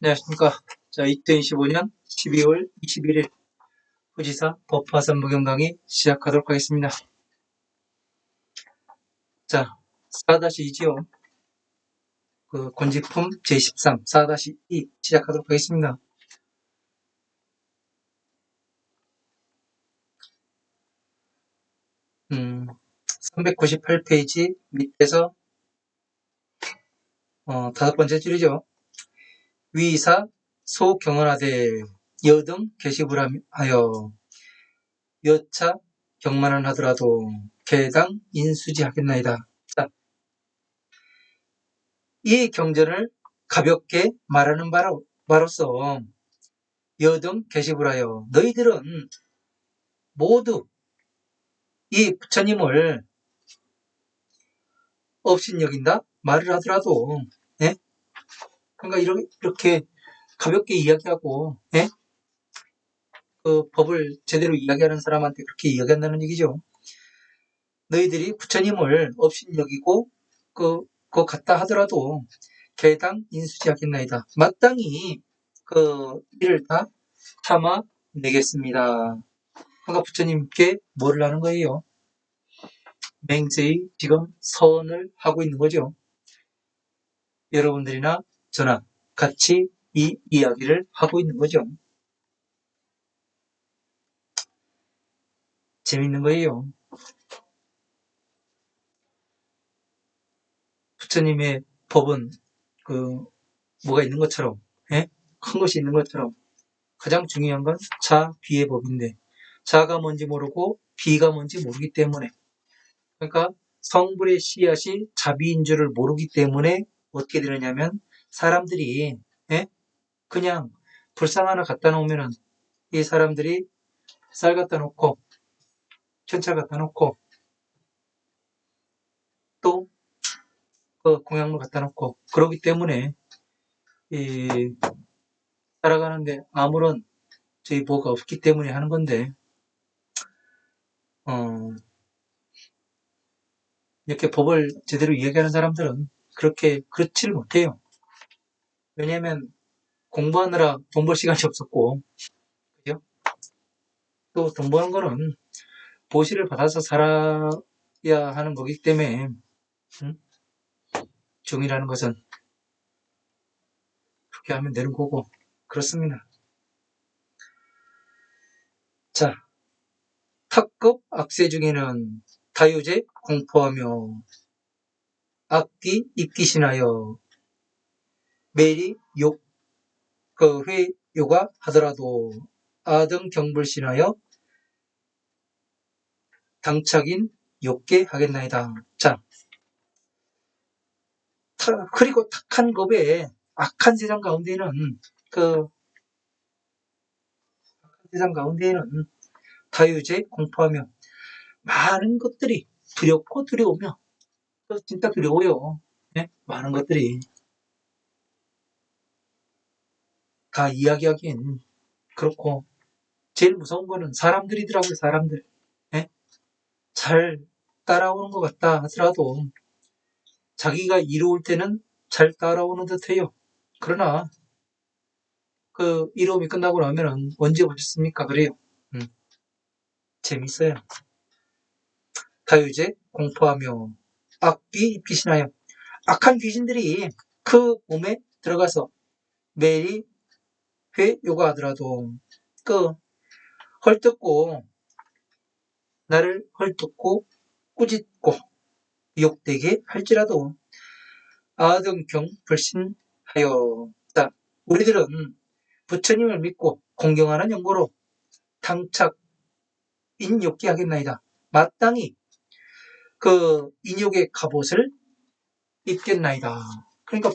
안녕하십니까. 자, 2025년 12월 21일 후지사 법화산 무경 강의 시작하도록 하겠습니다. 자, 4-2지요. 권지품 제13 4-2 시작하도록 하겠습니다. 음, 398페이지 밑에서 5번째 줄이죠. 위이사 소경언하되 여등 개시불하여 여차 경만은 하더라도 개당 인수지하겠나이다. 자, 이 경전을 가볍게 말하는 바로서 여등 개시불하여 너희들은 모두 이 부처님을 업신여긴다 말을 하더라도, 예? 그러니까 이렇게 가볍게 이야기하고, 예? 그 법을 제대로 이야기하는 사람한테 그렇게 이야기한다는 얘기죠. 너희들이 부처님을 업신여기고 그거 같다 하더라도 개당 인수지하겠나이다. 마땅히 그 일을 다 참아내겠습니다. 그러니까 부처님께 뭐를 하는 거예요? 맹세히 지금 선을 하고 있는 거죠. 여러분들이나 저나 같이 이 이야기를 하고 있는 거죠. 재밌는 거예요. 부처님의 법은 뭐가 있는 것처럼, 예? 큰 것이 있는 것처럼 가장 중요한 건 자, 비의 법인데 자가 뭔지 모르고 비가 뭔지 모르기 때문에, 그러니까 성불의 씨앗이 자비인 줄을 모르기 때문에 어떻게 되느냐면 사람들이, 예? 그냥 불상 하나 갖다 놓으면은 이 사람들이 쌀 갖다 놓고 현찰 갖다 놓고 또 공약물 갖다 놓고 그러기 때문에 이 살아가는데 아무런 저희 뭐가 없기 때문에 하는 건데, 이렇게 법을 제대로 이야기하는 사람들은 그렇지를 못해요. 왜냐하면 공부하느라 돈 벌 시간이 없었고, 그죠? 또 돈 버는 거는 보시를 받아서 살아야 하는 거기 때문에, 중이라는 것은 그렇게 하면 되는 거고, 그렇습니다. 자, 탁급 악세 중에는 다유제 공포하며 악기 입기신하여 매리 회요가 하더라도 아등 경불신하여 당착인 욕게 하겠나이다. 자, 그리고 탁한 법에 악한 세상 가운데는 다유제 공포하며 많은 것들이 두렵고 두려우며, 진짜 두려워요. 네? 많은 것들이 다 이야기하기엔 그렇고, 제일 무서운 거는 사람들이더라고요. 사람들. 네? 잘 따라오는 것 같다 하더라도 자기가 이로울 때는 잘 따라오는 듯해요. 그러나 이로움이 끝나고 나면은 언제 오셨습니까? 그래요. 재밌어요. 다유제 공포하며 악귀 입기신하여 악한 귀신들이 그 몸에 들어가서 매일 회 요구하더라도 나를 헐뜯고 꾸짖고 유혹되게 할지라도 아등경 불신하여, 우리들은 부처님을 믿고 공경하는 연고로 당착 인욕게 하겠나이다. 마땅히 인욕의 갑옷을 입겠나이다. 그러니까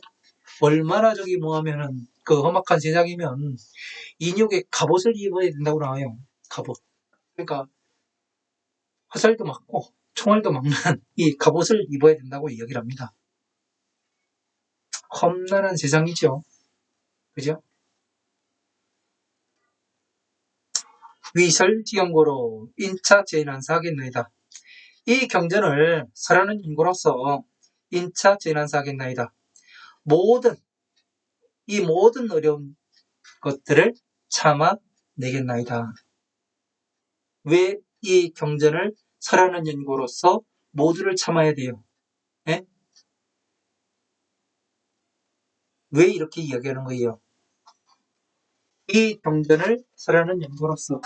얼마나 뭐하면은 험악한 세상이면 인욕의 갑옷을 입어야 된다고 나와요. 갑옷. 그러니까 화살도 맞고 총알도 막는 이 갑옷을 입어야 된다고 이야기를 합니다. 험난한 세상이죠. 그죠? 위설지경고로 인차 재난사하겠나이다. 이 경전을 설하는 인고로서 인차 재난사하겠나이다. 모든 이 모든 어려운 것들을 참아내겠나이다. 왜 이 경전을 설하는 연구로서 모두를 참아야 돼요? 예? 왜 이렇게 이야기하는 거예요? 이 경전을 설하는 연구로서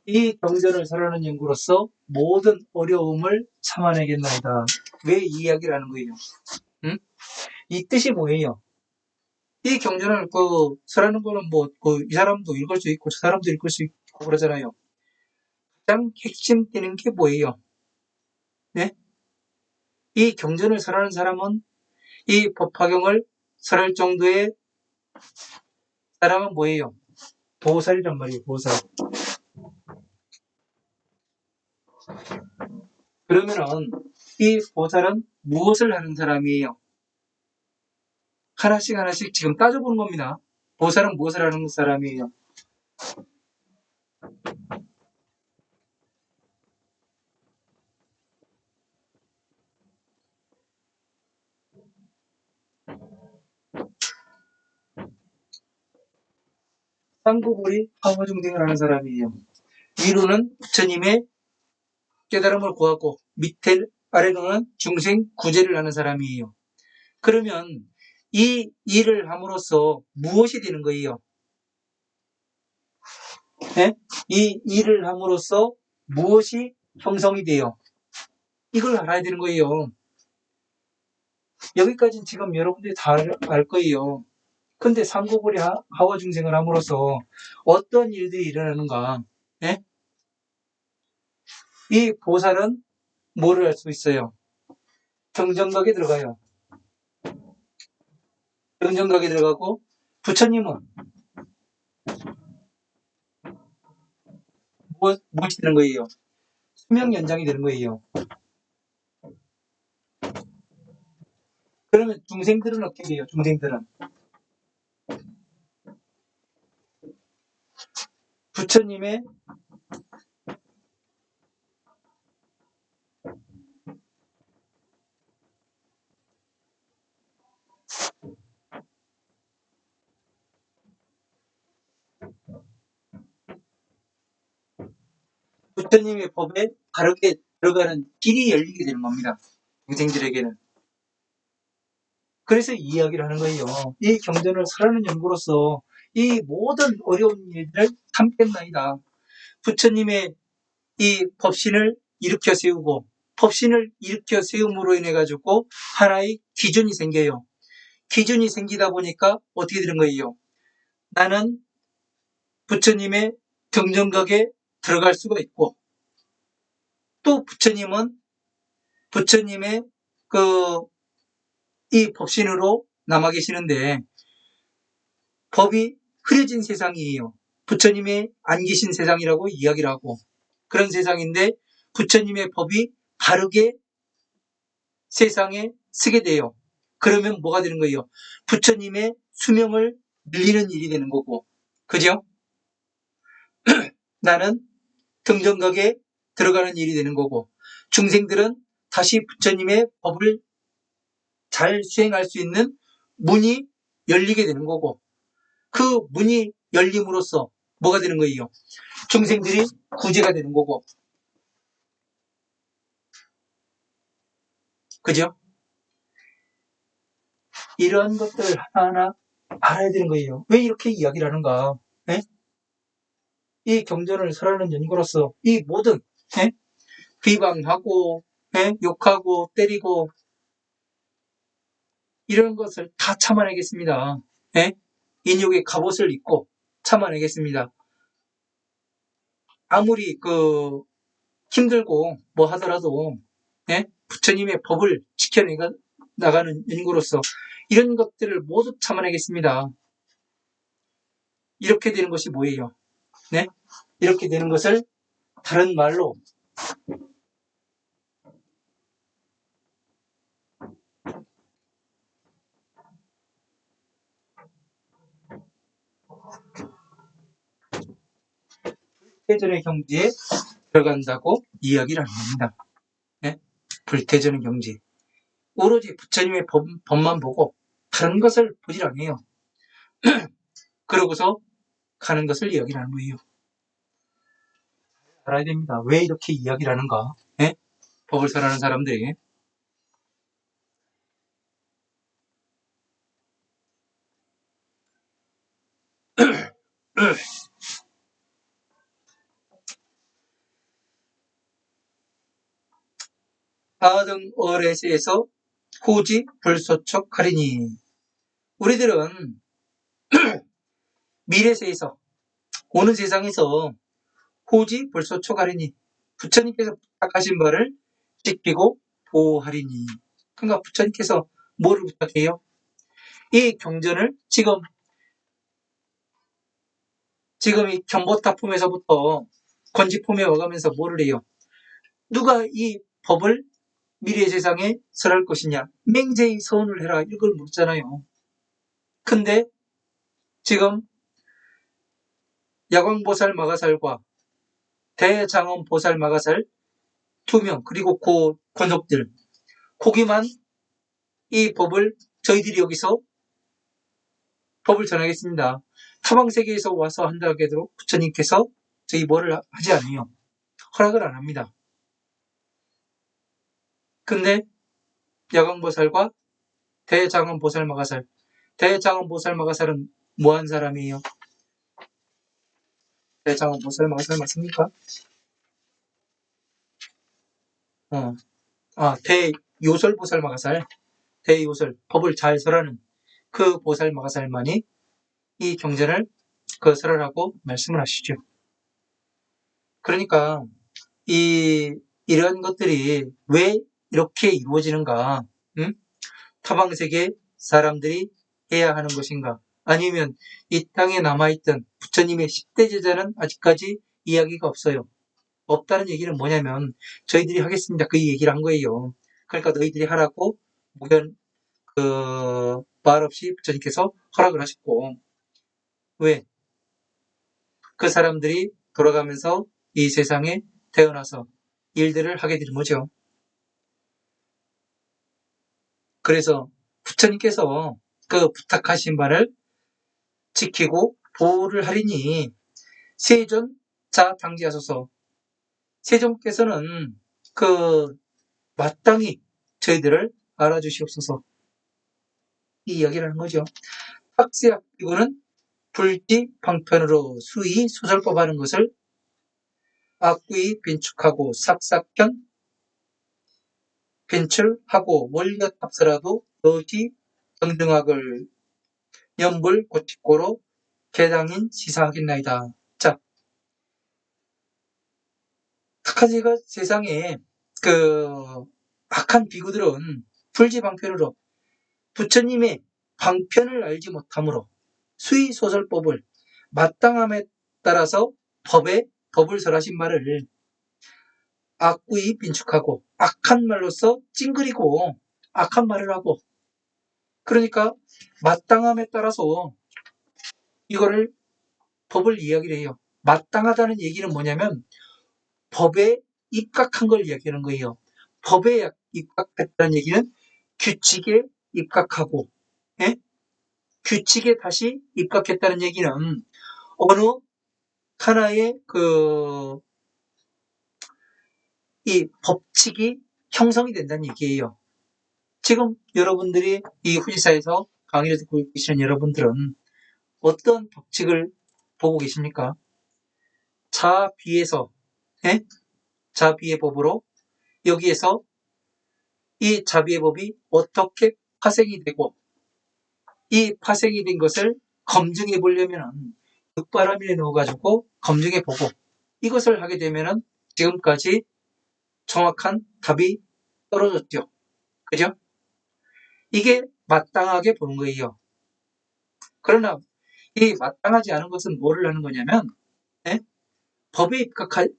이 경전을 설하는 연구로서 모든 어려움을 참아내겠나이다. 왜 이 이야기를 하는 거예요? 응? 이 뜻이 뭐예요? 이 경전을 설하는 거는 이 사람도 읽을 수 있고 저 사람도 읽을 수 있고 그러잖아요. 가장 핵심되는 게 뭐예요? 네? 이 경전을 설하는 사람은 이 법화경을 설할 정도의 사람은 뭐예요? 보살이란 말이에요. 보살. 그러면은 이 보살은 무엇을 하는 사람이에요? 하나씩 하나씩 지금 따져보는 겁니다. 보살은 무엇을 하는 사람이에요? 쌍구불이 화화중생을 하는 사람이에요. 위로는 부처님의 깨달음을 구하고 아래로는 중생 구제를 하는 사람이에요. 그러면 이 일을 함으로써 무엇이 되는 거예요? 네? 이 일을 함으로써 무엇이 형성이 돼요? 이걸 알아야 되는 거예요. 여기까지는 지금 여러분들이 다 알 거예요. 근데 상고불이 하와중생을 함으로써 어떤 일들이 일어나는가? 네? 이 보살은 뭐를 할 수 있어요? 정정각에 들어가요. 정정각에 들어가고 부처님은 무엇이 되는 거예요? 수명 연장이 되는 거예요. 그러면 중생들은 어떻게 돼요? 중생들은 부처님의 부처님의 법에 바르게 들어가는 길이 열리게 되는 겁니다. 중생들에게는. 그래서 이 이야기를 하는 거예요. 이 경전을 설하는 연구로서 이 모든 어려운 일들을 참겠나이다. 부처님의 이 법신을 일으켜 세우고 법신을 일으켜 세움으로 인해 가지고 하나의 기준이 생겨요. 기준이 생기다 보니까 어떻게 되는 거예요? 나는 부처님의 정정각에 들어갈 수가 있고 또 부처님은 부처님의 그 이 법신으로 남아 계시는데 법이 흐려진 세상이에요. 부처님의 안 계신 세상이라고 이야기를 하고 그런 세상인데 부처님의 법이 바르게 세상에 쓰게 돼요. 그러면 뭐가 되는 거예요? 부처님의 수명을 늘리는 일이 되는 거고 그죠? 나는 등정각에 들어가는 일이 되는 거고 중생들은 다시 부처님의 법을 잘 수행할 수 있는 문이 열리게 되는 거고 그 문이 열림으로써 뭐가 되는 거예요? 중생들이 구제가 되는 거고 그죠? 이런 것들 하나하나 알아야 되는 거예요. 왜 이렇게 이야기를 하는가? 예? 이 경전을 설하는 연구로서 이 모든 예? 비방하고 예? 욕하고 때리고 이런 것을 다 참아내겠습니다. 예? 인욕의 갑옷을 입고 참아내겠습니다. 아무리 힘들고 뭐 하더라도, 예? 부처님의 법을 지켜나가는 인구로서 이런 것들을 모두 참아내겠습니다. 이렇게 되는 것이 뭐예요? 네? 이렇게 되는 것을 다른 말로 불태전의 경지에 들어간다고 이야기를 하는 겁니다. 네? 불태전의 경지. 오로지 부처님의 법만 보고 다른 것을 보질 않아요. 그러고서 가는 것을 이야기를 하는 거예요. 알아야 됩니다. 왜 이렇게 이야기를 하는가? 예? 법을 설하는 사람들이. 아등 어레스에서 후지 불소촉하리니. 우리들은 미래세에서, 오는 세상에서 후지 불소촉하리니, 부처님께서 부탁하신 바를 지키고 보호하리니. 그러니까 부처님께서 뭐를 부탁해요? 이 경전을 지금 이 견보타품에서부터 건지품에 와가면서 뭐를 해요? 누가 이 법을 미래 세상에 설할 것이냐? 맹세히 서원을 해라. 이걸 묻잖아요. 근데 지금 야광보살 마가살과 대장엄보살 마가살 2명 그리고 권속들 거기만 이 법을 저희들이 여기서 법을 전하겠습니다. 타방세계에서 와서 한다 하더라도 부처님께서 저희 뭐를 하지 않아요. 허락을 안 합니다. 근데 야광보살과 대장엄보살 마가살, 대장엄보살 마가살은 뭐한 사람이에요? 대장엄보살 마가살 맞습니까? 대요설보살 마가살, 대요설, 법을 잘 설하는 그 보살 마가살만이 이 경전을 설하라고 말씀을 하시죠. 그러니까 이런 것들이 왜 이렇게 이루어지는가? 응? 타방세계 사람들이 해야 하는 것인가? 아니면 이 땅에 남아있던 부처님의 10대 제자는 아직까지 이야기가 없어요. 없다는 얘기는 뭐냐면 저희들이 하겠습니다. 그 얘기를 한 거예요. 그러니까 너희들이 하라고 무견 말 없이 부처님께서 허락을 하셨고, 왜? 그 사람들이 돌아가면서 이 세상에 태어나서 일들을 하게 되는 거죠. 그래서 부처님께서 그 부탁하신 바를 지키고 보호를 하리니 세존 자 당지하소서. 세존께서는 마땅히 저희들을 알아주시옵소서. 이 이야기를 하는 거죠. 학세학기구는 불지 방편으로 수의 소설법 하는 것을 악구이 빈축하고 삭삭현 빈출하고 원려탑서라도 너지 정등학을 연불 고치고로 개당인 시사하겠나이다. 자, 각하지가 세상에 악한 비구들은 불지방편으로 부처님의 방편을 알지 못함으로 수의소설법을 마땅함에 따라서 법을 설하신 말을 악구이 빈축하고 악한 말로서 찡그리고 악한 말을 하고, 그러니까 마땅함에 따라서 이거를 법을 이야기를 해요. 마땅하다는 얘기는 뭐냐면 법에 입각한 걸 이야기하는 거예요. 법에 입각했다는 얘기는 규칙에 입각하고, 예? 규칙에 다시 입각했다는 얘기는 어느 하나의 이 법칙이 형성이 된다는 얘기예요. 지금 여러분들이 이 후지사에서 강의를 듣고 계시는 여러분들은 어떤 법칙을 보고 계십니까? 자비에서, 예? 자비의 법으로 여기에서 이 자비의 법이 어떻게 파생이 되고, 이 파생이 된 것을 검증해 보려면 육바람일에 넣어가지고 검증해 보고, 이것을 하게 되면은 지금까지 정확한 답이 떨어졌죠. 그죠? 이게 마땅하게 보는 거예요. 그러나 이 마땅하지 않은 것은 뭐를 하는 거냐면, 예? 법에 입각할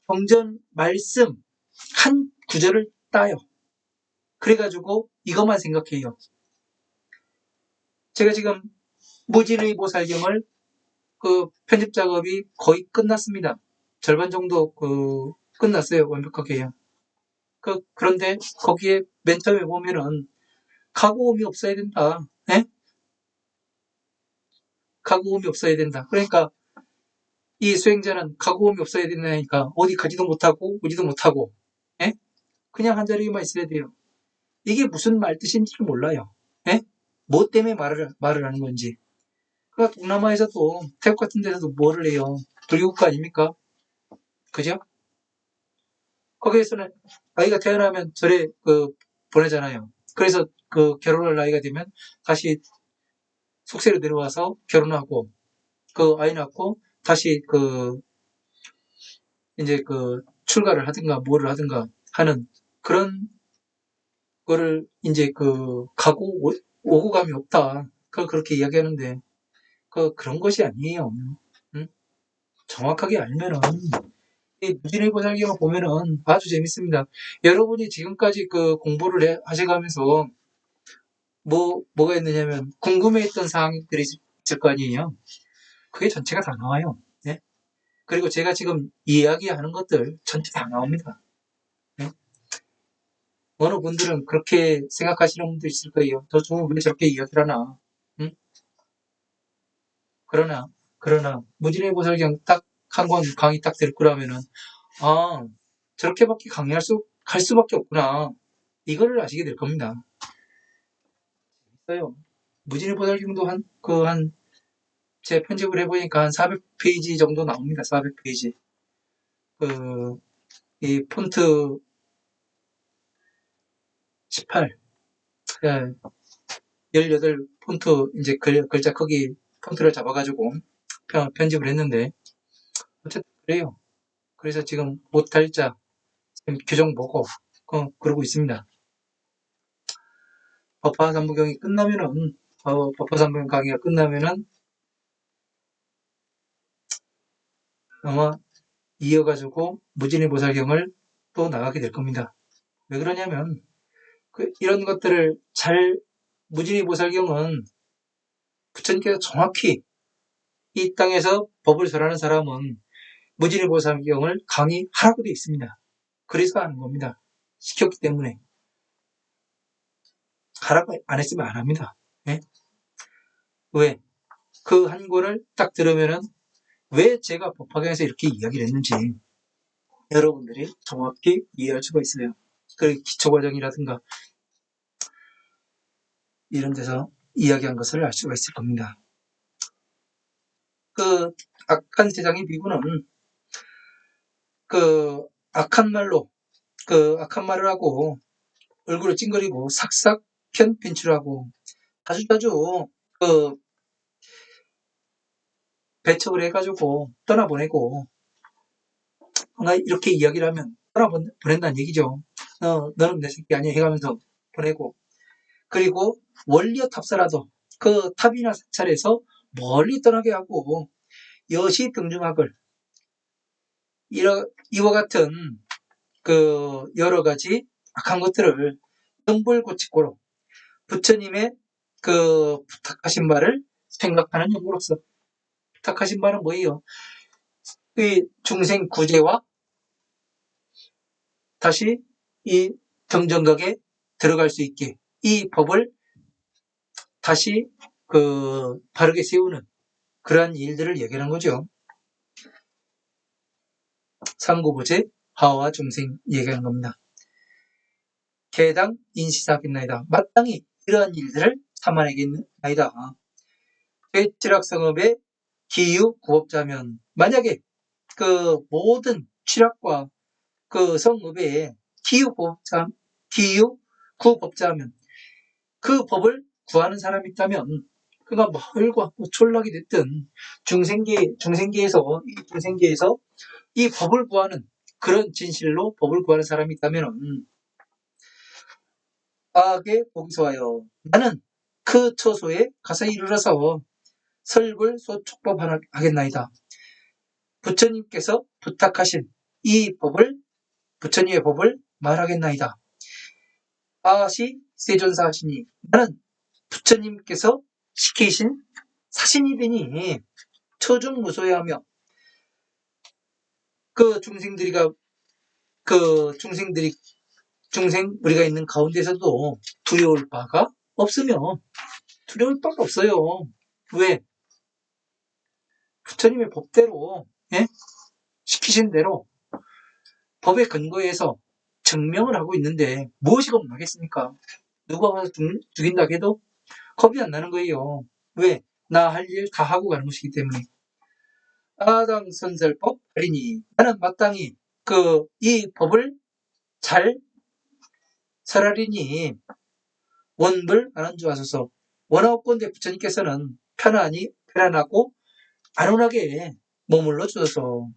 경전 말씀 한 구절을 따요. 그래가지고 이것만 생각해요. 제가 지금 무진의 보살경을 그 편집 작업이 거의 끝났습니다. 절반 정도 끝났어요. 완벽하게요. 그런데 거기에 맨 처음에 보면은 가고음이 없어야 된다. 예? 가고음이 없어야 된다. 그러니까 이 수행자는 가고음이 없어야 된다니까 어디 가지도 못하고 오지도 못하고, 예? 그냥 한 자리에만 있어야 돼요. 이게 무슨 말 뜻인지 몰라요. 예? 뭐 때문에 말을 하는 건지. 그러니까 동남아에서도 태국 같은 데서도 뭐를 해요? 불교국가 아닙니까? 그죠? 거기에서는 아이가 태어나면 절에 보내잖아요. 그래서 결혼할 나이가 되면 다시 속세로 내려와서 결혼하고 아이 낳고 다시 이제 출가를 하든가 뭐를 하든가 하는 그런 거를 이제 가고 오고 감이 없다. 그렇게 이야기하는데 그런 것이 아니에요. 응? 정확하게 알면은 이 무진의 보살경을 보면은 아주 재밌습니다. 여러분이 지금까지 공부를 하셔가면서 뭐가 있느냐면 궁금해했던 사항들이 있을 거 아니에요. 그게 전체가 다 나와요. 네? 그리고 제가 지금 이야기하는 것들 전체 다 나옵니다. 네? 어느 분들은 그렇게 생각하시는 분도 있을 거예요. 저 왜 저렇게 이야기를 하나. 응? 그러나 무진의 보살경 딱 한 권 강의 딱 될 거라면은 저렇게밖에 갈 수밖에 없구나. 이거를 아시게 될 겁니다. 있어요. 무진의 보살경도 제 편집을 해보니까 한 400페이지 정도 나옵니다. 400페이지. 이 폰트 18, 18 폰트, 글자 크기 폰트를 잡아가지고 편집을 했는데, 어쨌든 그래요. 그래서 지금 못할자 규정 보고, 그러고 있습니다. 법화삼부경이 끝나면은, 법화삼부경 강의가 끝나면은, 아마 이어가지고 무진의 보살경을 또 나가게 될 겁니다. 왜 그러냐면, 이런 것들을 무진의 보살경은 부처님께서 정확히 이 땅에서 법을 설하는 사람은 무진의 보살경을 강의하라고 되어 있습니다. 그래서 하는 겁니다. 시켰기 때문에. 하라고 안 했으면 안 합니다. 네? 왜? 그 한 권을 딱 들으면은 왜 제가 법화경에서 이렇게 이야기를 했는지 여러분들이 정확히 이해할 수가 있어요. 그 기초과정이라든가 이런 데서 이야기한 것을 알 수가 있을 겁니다. 악한 세상의 비구는 악한 말을 하고 얼굴을 찡그리고 삭삭 편빈출하고 자주자주 배척을 해가지고 떠나보내고 이렇게 이야기를 하면 떠나보낸다는 얘기죠. 너는 내 새끼 아니야 해가면서 보내고 그리고 원리어 탑사라도 탑이나 사찰에서 멀리 떠나게 하고 여시 등중학을 이와 같은 여러 가지 악한 것들을 등불고치고로 부처님의 부탁하신 바를 생각하는 영으로서 부탁하신 바는 뭐예요? 이 중생 구제와 다시 이 정정각에 들어갈 수 있게 이 법을 다시 바르게 세우는 그러한 일들을 얘기하는 거죠. 상고부제 하와 중생 얘기하는 겁니다. 개당 인시사겠나이다. 마땅히 이러한 일들을 참아내겠나이다. 쾌취락성업의 기유 구법자면 만약에 모든 취락과 성업의 기유 구법자면 그 법을 구하는 사람이 있다면 그러니까 마을과 촌락이 됐든 중생계에서 이 법을 구하는 그런 진실로 법을 구하는 사람이 있다면은 악의 보기소하여 나는 그 처소에 가서 이르러서 설불소촉법하겠나이다. 부처님께서 부탁하신 이 법을 부처님의 법을 말하겠나이다. 아시 세존사 하시니 나는 부처님께서 시키신 사신이 되니 처중무소해하며 그 중생 우리가 있는 가운데서도 두려울 바가 없으며 두려울 바가 없어요. 왜? 부처님의 법대로 시키신 대로 법에 근거해서 증명을 하고 있는데 무엇이 겁나겠습니까? 누가 와서 죽인다 해도 겁이 안 나는 거예요. 왜? 나 할 일 다 하고 가는 것이기 때문에. 아당선설법 하리니 나는 마땅히 이 법을 잘 설하리니 원불 안한주하소서. 원하옵건대 부처님께서는 편안하고 안온하게 머물러 주소서.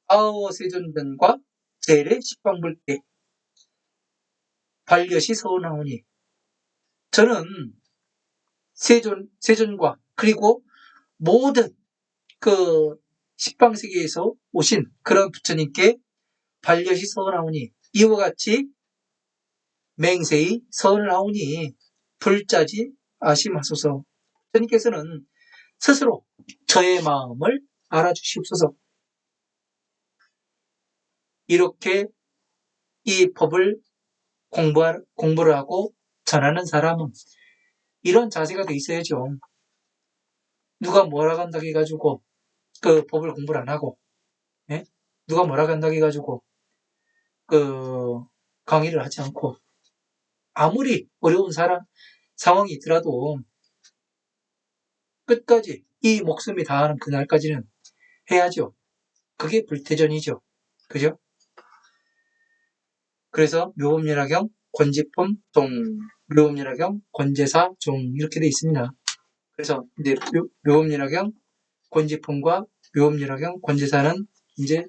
아오 세존전과 제례 식방불때 반려시 서운하오니 저는 세존과 그리고 모든 식방세계에서 오신 그런 부처님께 반려시 서운하오니 이와 같이 맹세히 서운하오니 불자지 아심하소서. 부처님께서는 스스로 저의 마음을 알아주시옵소서. 이렇게 이 법을 공부를 하고 전하는 사람은 이런 자세가 돼 있어야죠. 누가 뭐라 간다고 해가지고 그 법을 공부를 안 하고 누가 뭐라 간다고 해가지고 그 강의를 하지 않고 아무리 어려운 상황이 있더라도 끝까지 이 목숨이 다하는 그날까지는 해야죠. 그게 불태전이죠. 그죠? 그래서 묘법연화경, 권지품, 종, 묘법연화경, 권제사, 종 이렇게 돼 있습니다. 그래서 이제 묘법연화경, 권지품과 묘법연화경, 권제사는 이제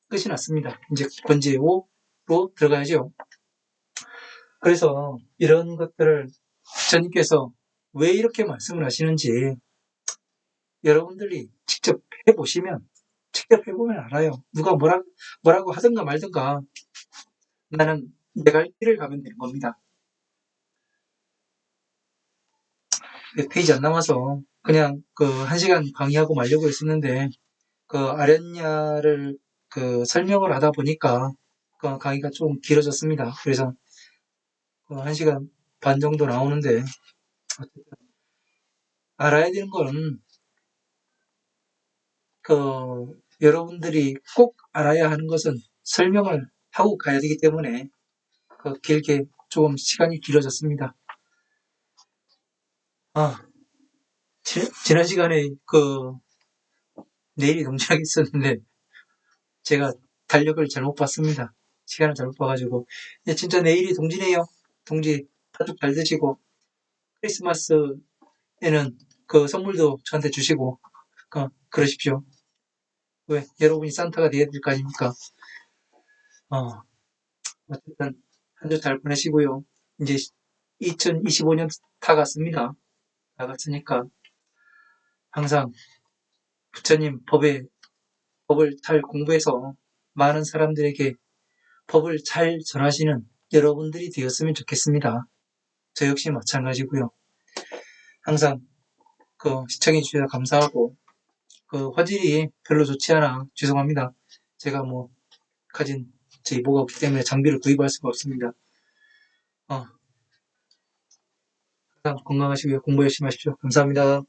끝이 났습니다. 이제 권제오로 들어가야죠. 그래서 이런 것들을 부처님께서 왜 이렇게 말씀을 하시는지 여러분들이 직접 해보면 알아요. 누가 뭐라고 하든가 말든가 나는 내가 할 길을 가면 되는 겁니다. 몇 페이지 안 남아서 그냥 1시간 강의하고 말려고 했었는데 아련냐를 설명을 하다 보니까 강의가 좀 길어졌습니다. 그래서 1시간 반 정도 나오는데 알아야 되는 거는 여러분들이 꼭 알아야 하는 것은 설명을 하고 가야 되기 때문에 길게 조금 시간이 길어졌습니다. 지난 시간에 내일이 동작이 있었는데 제가 달력을 잘못 봤습니다. 시간을 잘못 봐가지고 진짜 내일이 동지네요. 동지 다들 잘 드시고 크리스마스에는 선물도 저한테 주시고 그러십시오. 왜? 여러분이 산타가 되어야 될 거 아닙니까? 어쨌든 한 주 잘 보내시고요. 이제 2025년 다 갔습니다. 다 갔으니까 항상 부처님 법을 잘 공부해서 많은 사람들에게 법을 잘 전하시는 여러분들이 되었으면 좋겠습니다. 저 역시 마찬가지고요. 항상 시청해 주셔서 감사하고 화질이 별로 좋지 않아 죄송합니다. 제가 가진 제 이보가 없기 때문에 장비를 구입할 수가 없습니다. 항상 건강하시고요. 공부 열심히 하십시오. 감사합니다.